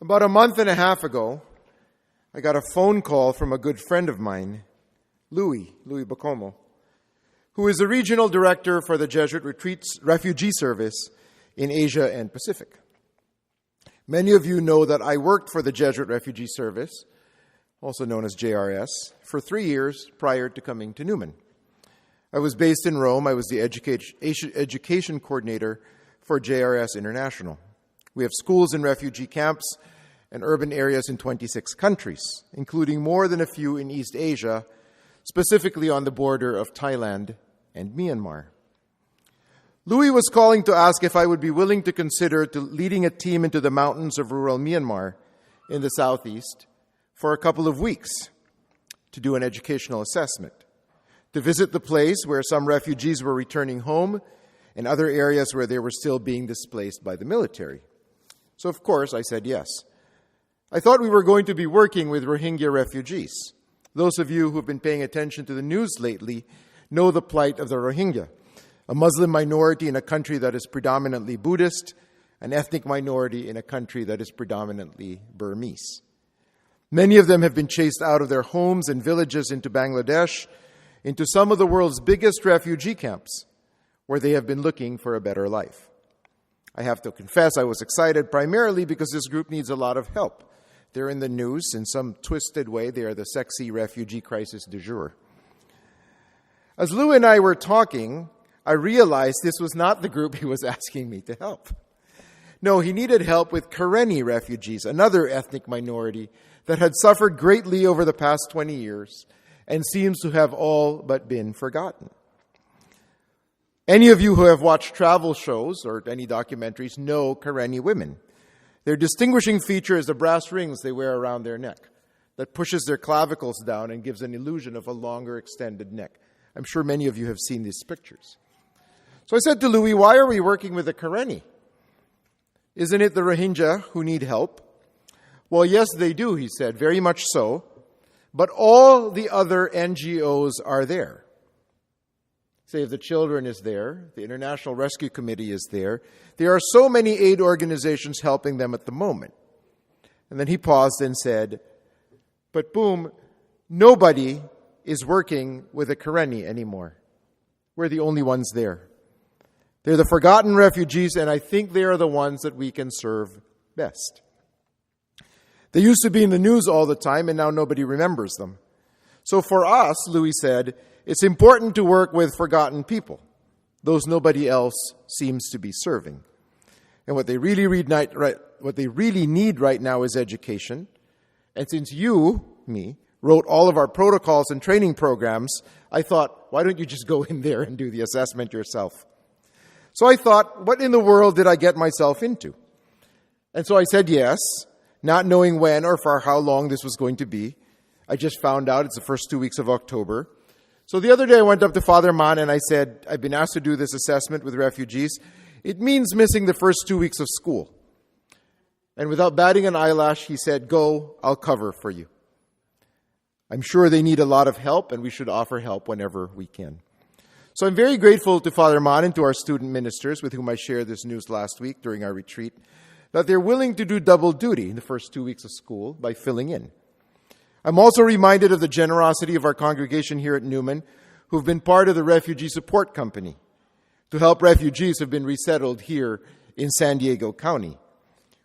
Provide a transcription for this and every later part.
About a month and a half ago, I got a phone call from a good friend of mine, Louis Bacomo, who is the regional director for the Jesuit Retreats Refugee Service in Asia and Pacific. Many of you know that I worked for the Jesuit Refugee Service, also known as JRS, for 3 years prior to coming to Newman. I was based in Rome. I was the education coordinator for JRS International. We have schools in refugee camps and urban areas in 26 countries, including more than a few in East Asia, specifically on the border of Thailand and Myanmar. Louis was calling to ask if I would be willing to consider leading a team into the mountains of rural Myanmar in the southeast for a couple of weeks to do an educational assessment, to visit the place where some refugees were returning home and other areas where they were still being displaced by the military. So, of course, I said yes. I thought we were going to be working with Rohingya refugees. Those of you who have been paying attention to the news lately know the plight of the Rohingya, a Muslim minority in a country that is predominantly Buddhist, an ethnic minority in a country that is predominantly Burmese. Many of them have been chased out of their homes and villages into Bangladesh, into some of the world's biggest refugee camps, where they have been looking for a better life. I have to confess I was excited primarily because this group needs a lot of help. They're in the news. In some twisted way, they are the sexy refugee crisis du jour. As Lou and I were talking, I realized this was not the group he was asking me to help. No, he needed help with Karenni refugees, another ethnic minority that had suffered greatly over the past 20 years and seems to have all but been forgotten. Any of you who have watched travel shows or any documentaries know Karenni women. Their distinguishing feature is the brass rings they wear around their neck that pushes their clavicles down and gives an illusion of a longer extended neck. I'm sure many of you have seen these pictures. So I said to Louis, why are we working with the Karenni? Isn't it the Rohingya who need help? Well, yes, they do, he said, very much so. But all the other NGOs are there. Save the Children is there. The International Rescue Committee is there. There are so many aid organizations helping them at the moment. And then he paused and said, but boom, nobody is working with the Karenni anymore. We're the only ones there. They're the forgotten refugees, and I think they are the ones that we can serve best. They used to be in the news all the time, and now nobody remembers them. So for us, Louis said, it's important to work with forgotten people, those nobody else seems to be serving. And what they really need right now is education. And since you, me, wrote all of our protocols and training programs, I thought, why don't you just go in there and do the assessment yourself? So I thought, what in the world did I get myself into? And so I said yes, not knowing when or for how long this was going to be. I just found out it's the first 2 weeks of October. So the other day I went up to Father Mann and I said, I've been asked to do this assessment with refugees. It means missing the first 2 weeks of school. And without batting an eyelash, he said, go, I'll cover for you. I'm sure they need a lot of help and we should offer help whenever we can. So I'm very grateful to Father Mann and to our student ministers with whom I shared this news last week during our retreat, that they're willing to do double duty in the first 2 weeks of school by filling in. I'm also reminded of the generosity of our congregation here at Newman, who've been part of the Refugee Support Company to help refugees who have been resettled here in San Diego County.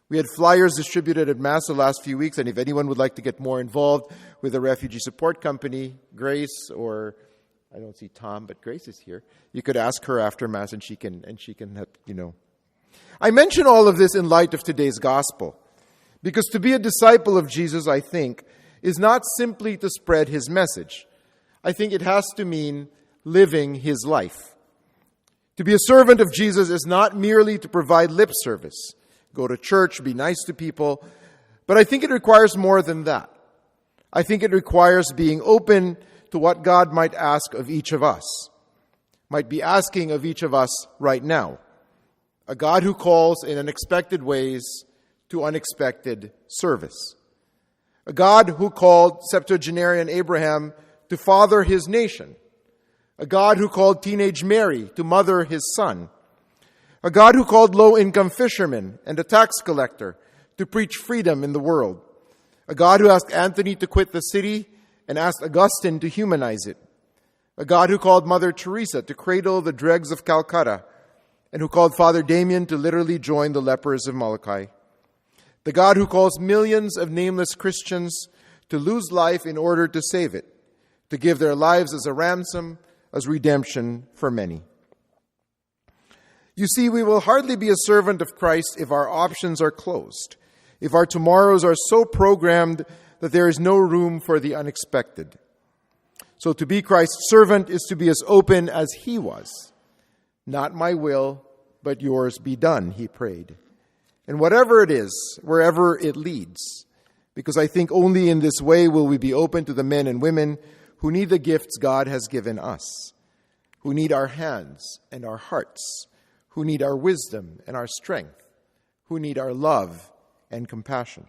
We had flyers distributed at Mass the last few weeks, and if anyone would like to get more involved with the Refugee Support Company, Grace, or I don't see Tom, but Grace is here. You could ask her after Mass, and she can help, I mention all of this in light of today's gospel, because to be a disciple of Jesus, I think, is not simply to spread his message. I think it has to mean living his life. To be a servant of Jesus is not merely to provide lip service, go to church, be nice to people, but I think it requires more than that. I think it requires being open to what God might ask of each of us, might be asking of each of us right now. A God who calls in unexpected ways to unexpected service. A God who called septuagenarian Abraham to father his nation. A God who called teenage Mary to mother his son. A God who called low-income fishermen and a tax collector to preach freedom in the world. A God who asked Anthony to quit the city and asked Augustine to humanize it. A God who called Mother Teresa to cradle the dregs of Calcutta and who called Father Damien to literally join the lepers of Molokai. The God who calls millions of nameless Christians to lose life in order to save it, to give their lives as a ransom, as redemption for many. You see, we will hardly be a servant of Christ if our options are closed, if our tomorrows are so programmed that there is no room for the unexpected. So to be Christ's servant is to be as open as he was. Not my will, but yours be done, he prayed. And whatever it is, wherever it leads, because I think only in this way will we be open to the men and women who need the gifts God has given us, who need our hands and our hearts, who need our wisdom and our strength, who need our love and compassion.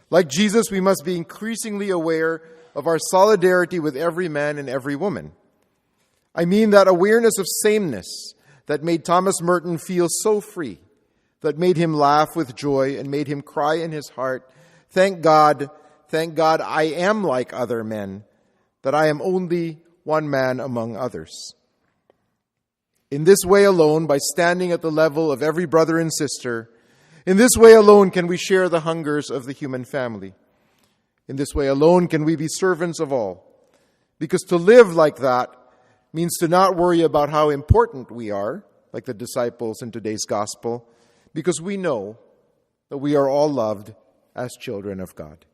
Like Jesus, we must be increasingly aware of our solidarity with every man and every woman. I mean that awareness of sameness that made Thomas Merton feel so free, that made him laugh with joy and made him cry in his heart, thank God, I am like other men, that I am only one man among others. In this way alone, by standing at the level of every brother and sister, in this way alone can we share the hungers of the human family. In this way alone can we be servants of all. Because to live like that means to not worry about how important we are, like the disciples in today's gospel, because we know that we are all loved as children of God.